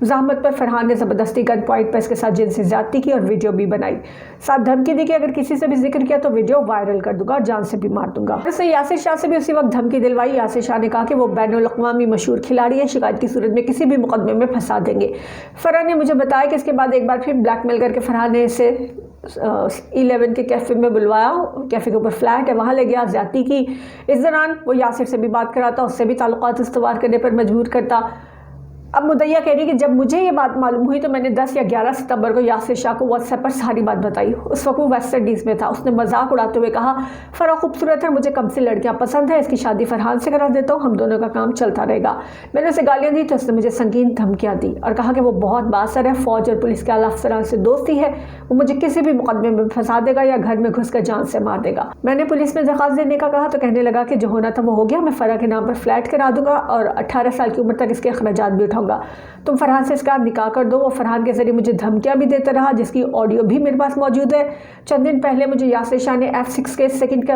مزاحمت پر فرحان نے زبردستی گن پوائنٹ پر اس کے ساتھ جنسی زیادتی کی اور ویڈیو بھی بنائی، ساتھ دھمکی دی کہ اگر کسی سے بھی ذکر کیا تو ویڈیو وائرل کر دوں گا اور جان سے بھی مار دوں گا۔ اسے یاسر شاہ سے بھی اسی وقت دھمکی دلوائی۔ یاسر شاہ نے کہا کہ وہ بین الاقوامی مشہور کھلاڑی ہے، شکایت کی صورت میں کسی بھی مقدمے میں پھنسا دیں گے۔ فرحان نے مجھے بتایا کہ اس کے بعد ایک بار پھر بلیک میل کر کے فرحان نے اسے 11 کے کیفے میں بلوایا، کیفے کے اوپر فلیٹ ہے، وہاں لے گیا، زیادتی کی۔ اس دوران وہ یاسر سے بھی بات کراتا، اس سے بھی تعلقات استوار کرنے پر مجبور کرتا۔ اب مدعیہ کہہ رہی ہے کہ جب مجھے یہ بات معلوم ہوئی تو میں نے 10 یا 11 ستمبر کو یاسر شاہ کو واٹس ایپ پر ساری بات بتائی۔ اس وقت وہ ویسٹ انڈیز میں تھا۔ اس نے مذاق اڑاتے ہوئے کہا، فرح خوبصورت ہے، مجھے کم سی لڑکیاں پسند ہیں، اس کی شادی فرحان سے کرا دیتا ہوں، ہم دونوں کا کام چلتا رہے گا۔ میں نے اسے گالیاں دی تو اس نے مجھے سنگین دھمکیاں دی اور کہا کہ وہ بہت بااثر ہے، فوج اور پولیس کے اعلیٰ افسران سے دوستی ہے، وہ مجھے کسی بھی مقدمے میں پھنسا دے گا یا گھر میں گھس کر جان سے مار دے گا۔ میں نے پولیس میں درخواست دینے کا کہا تو کہنے لگا کہ جو ہونا تھا وہ ہو گیا، میں فرح کے نام پر فلیٹ کرا دوں گا اور 18 سال کی عمر تک اس کے اخراجات بھی اٹھاؤں گا، تم فرحان سے اس کا نکاح کر دو۔ وہ فرحان کے ذریعے مجھے دھمکیاں بھی دیتا رہا، جس کی آڈیو بھی میرے پاس موجود ہے۔ چند دن پہلے مجھے یاسر شاہ نے F6 کے سیکنڈ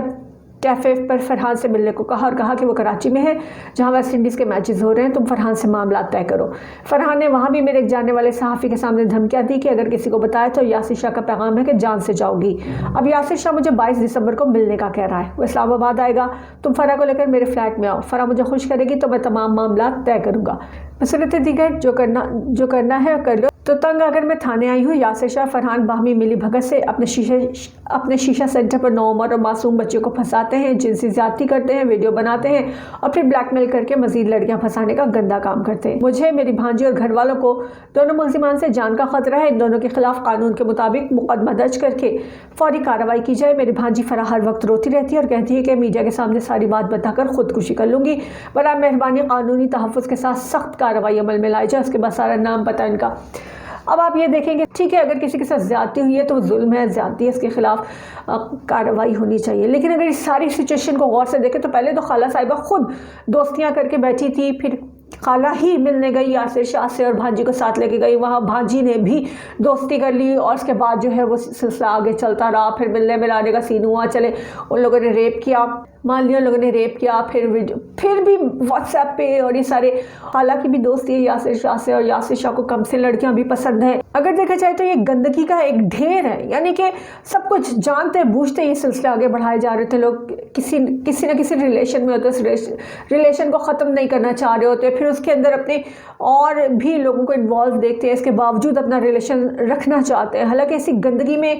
کیفے پر فرحان سے ملنے کو کہا اور کہا کہ وہ کراچی میں ہے جہاں ویسٹ انڈیز کے میچز ہو رہے ہیں، تم فرحان سے معاملات طے کرو۔ فرحان نے وہاں بھی میرے ایک جاننے والے صحافی کے سامنے دھمکیاں دی کہ اگر کسی کو بتایا تو یاسر شاہ کا پیغام ہے کہ جان سے جاؤ گی۔ اب یاسر شاہ مجھے 22 دسمبر کو ملنے کا کہہ رہا ہے، وہ اسلام آباد آئے گا، تم فرح کو لے کر میرے فلیٹ میں آؤ، فرح مجھے خوش کرے گی تو میں تمام معاملات طے کروں گا، بصورت دیگر جو کرنا ہے کر لو۔ تو تنگ اگر میں تھانے آئی ہوں۔ یاسر شاہ فرحان باہمی ملی بھگت سے اپنے شیشہ سینٹر پر نوعمر اور معصوم بچوں کو پھنساتے ہیں، جنسی زیادتی کرتے ہیں، ویڈیو بناتے ہیں اور پھر بلیک میل کر کے مزید لڑکیاں پھنسانے کا گندا کام کرتے ہیں۔ مجھے، میری بھانجی اور گھر والوں کو دونوں ملزمان سے جان کا خطرہ ہے، ان دونوں کے خلاف قانون کے مطابق مقدمہ درج کر کے فوری کارروائی کی جائے۔ میری بھانجی فرح ہر وقت روتی رہتی ہے اور کہتی ہے کہ میڈیا کے سامنے ساری بات بتا کر خودکشی کر لوں گی، برائے مہربانی قانونی تحفظ کے ساتھ سخت کارروائی عمل میں لائی جائے۔ اس کے بعد سارا نام پتہ ان کا۔ اب آپ یہ دیکھیں گے ٹھیک ہے، اگر کسی کے ساتھ زیادتی ہوئی ہے تو ظلم ہے، زیادتی ہے، اس کے خلاف کارروائی ہونی چاہیے، لیکن اگر اس ساری سچویشن کو غور سے دیکھیں تو پہلے تو خالہ صاحبہ خود دوستیاں کر کے بیٹھی تھی، پھر خالہ ہی ملنے گئی یاسر شاہ سے اور بھانجی کو ساتھ لے کے گئی، وہاں بھانجی نے بھی دوستی کر لی اور اس کے بعد جو ہے وہ سلسلہ آگے چلتا رہا، پھر ملنے ملانے کا سین ہوا، چلے ان لوگوں نے ریپ کیا، مان لیا لوگوں نے ریپ کیا، پھر بھی واٹس ایپ پہ اور یہ سارے خالہ کی بھی دوستی ہے یاسر شاہ سے اور یاسر شاہ کو کم سے لڑکیاں بھی پسند ہیں۔ اگر دیکھا جائے تو یہ گندگی کا ایک ڈھیر ہے، یعنی کہ سب کچھ جانتے بوجھتے یہ سلسلے آگے بڑھائے جا رہے تھے، لوگ کسی نہ کسی ریلیشن میں ہوتے، اس ریلیشن کو ختم نہیں کرنا چاہ رہے ہوتے، پھر اس کے اندر اپنے اور بھی لوگوں کو انوالو دیکھتے ہیں، اس کے باوجود اپنا ریلیشن رکھنا چاہتے ہیں، حالانکہ اسی گندگی میں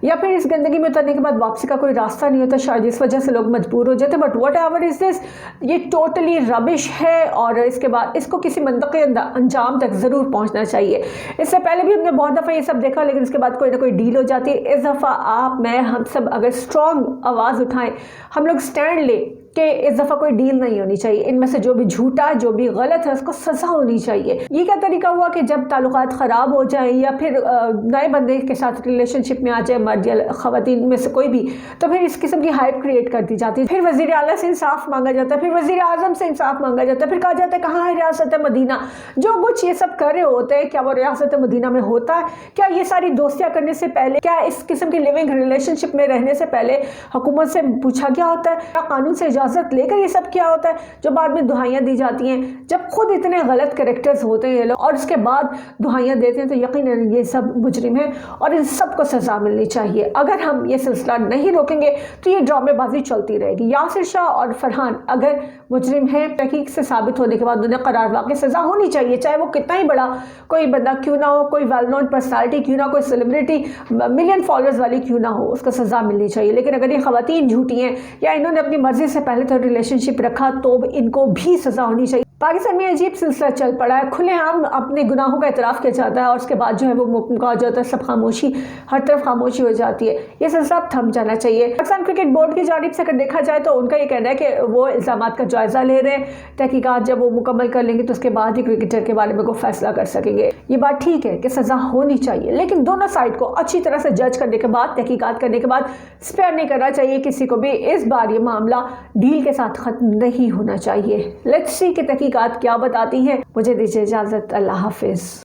یا پھر اس گندگی میں اترنے کے بعد واپسی کا کوئی راستہ نہیں ہوتا، شاید اس وجہ سے لوگ مجبور ہو جاتے ہیں۔ بٹ واٹ ایور از دس، یہ ٹوٹلی ربش ہے اور اس کے بعد اس کو کسی منطقی انجام تک ضرور پہنچنا چاہیے۔ اس سے پہلے بھی ہم نے بہت دفعہ یہ سب دیکھا، لیکن اس کے بعد کوئی نہ کوئی ڈیل ہو جاتی ہے۔ اس دفعہ آپ، میں، ہم سب اگر اسٹرانگ آواز اٹھائیں، ہم لوگ اسٹینڈ لیں کہ اس دفعہ کوئی ڈیل نہیں ہونی چاہیے، ان میں سے جو بھی جھوٹا ہے، جو بھی غلط ہے، اس کو سزا ہونی چاہیے۔ یہ کیا طریقہ ہوا کہ جب تعلقات خراب ہو جائیں یا پھر نئے بندے کے ساتھ ریلیشن شپ میں آ جائے مرد یا خواتین میں سے کوئی بھی، تو پھر اس قسم کی ہائپ کریٹ کر دی جاتی ہے، پھر وزیر اعلیٰ سے انصاف مانگا جاتا ہے، پھر وزیر اعظم سے انصاف مانگا جاتا ہے، پھر کہا جاتا ہے کہاں ہے ریاست مدینہ؟ جو کچھ یہ سب کر رہے ہوتے ہیں، کیا وہ ریاست مدینہ میں ہوتا ہے؟ کیا یہ ساری دوستیاں کرنے سے پہلے، کیا اس قسم کی لیونگ ریلیشن شپ میں رہنے سے پہلے حکومت سے پوچھا گیا ہوتا ہے؟ کیا قانون سے اجازت لے کر یہ سب کیا ہوتا ہے جو بعد میں دہائیاں دی جاتی ہیں؟ جب خود اتنے غلط کریکٹرز ہوتے ہیں یہ لوگ اور اس کے بعد دہائیاں دیتے ہیں تو یقیناً یہ سب مجرم ہیں اور ان سب کو سزا ملنی چاہیے۔ اگر ہم یہ سلسلہ نہیں روکیں گے تو یہ ڈرامے بازی چلتی رہے گی۔ یاسر شاہ اور فرحان اگر مجرم ہیں، تحقیق سے ثابت ہونے کے بعد انہیں قرار واقع سزا ہونی چاہیے، چاہے وہ کتنا ہی بڑا کوئی بندہ کیوں نہ ہو، کوئی ویل نون پرسنالٹی کیوں نہ ہو، کوئی سیلیبریٹی ملین فالوورز والی کیوں نہ ہو، اس کو سزا ملنی چاہیے۔ لیکن اگر یہ خواتین جھوٹی ہیں یا انہوں نے اپنی مرضی سے پہلے تو ریلیشن شپ رکھا تو ان کو بھی سزا ہونی چاہیے۔ پاکستان میں عجیب سلسلہ چل پڑا ہے، کھلے عام اپنے گناہوں کا اعتراف کیا جاتا ہے اور اس کے بعد جو ہے وہ مکمل ہو جاتا ہے، سب خاموشی، ہر طرف خاموشی ہو جاتی ہے۔ یہ سلسلہ اب تھم جانا چاہیے۔ پاکستان کرکٹ بورڈ کی جانب سے اگر دیکھا جائے تو ان کا یہ کہنا ہے کہ وہ الزامات کا جائزہ لے رہے ہیں، تحقیقات جب وہ مکمل کر لیں گے تو اس کے بعد ہی کرکٹر کے بارے میں کوئی فیصلہ کر سکیں گے۔ یہ بات ٹھیک ہے کہ سزا ہونی چاہیے، لیکن دونوں سائڈ کو اچھی طرح سے جج کرنے کے بعد، تحقیقات کرنے کے بعد اسپیئر نہیں کرنا چاہیے کسی کو بھی۔ اس بار یہ معاملہ ڈیل کے ساتھ ختم نہیں ہونا چاہیے۔ لیٹس سی کہ تحقیقات کیا بتاتی ہیں۔ مجھے دیجیے اجازت، اللہ حافظ۔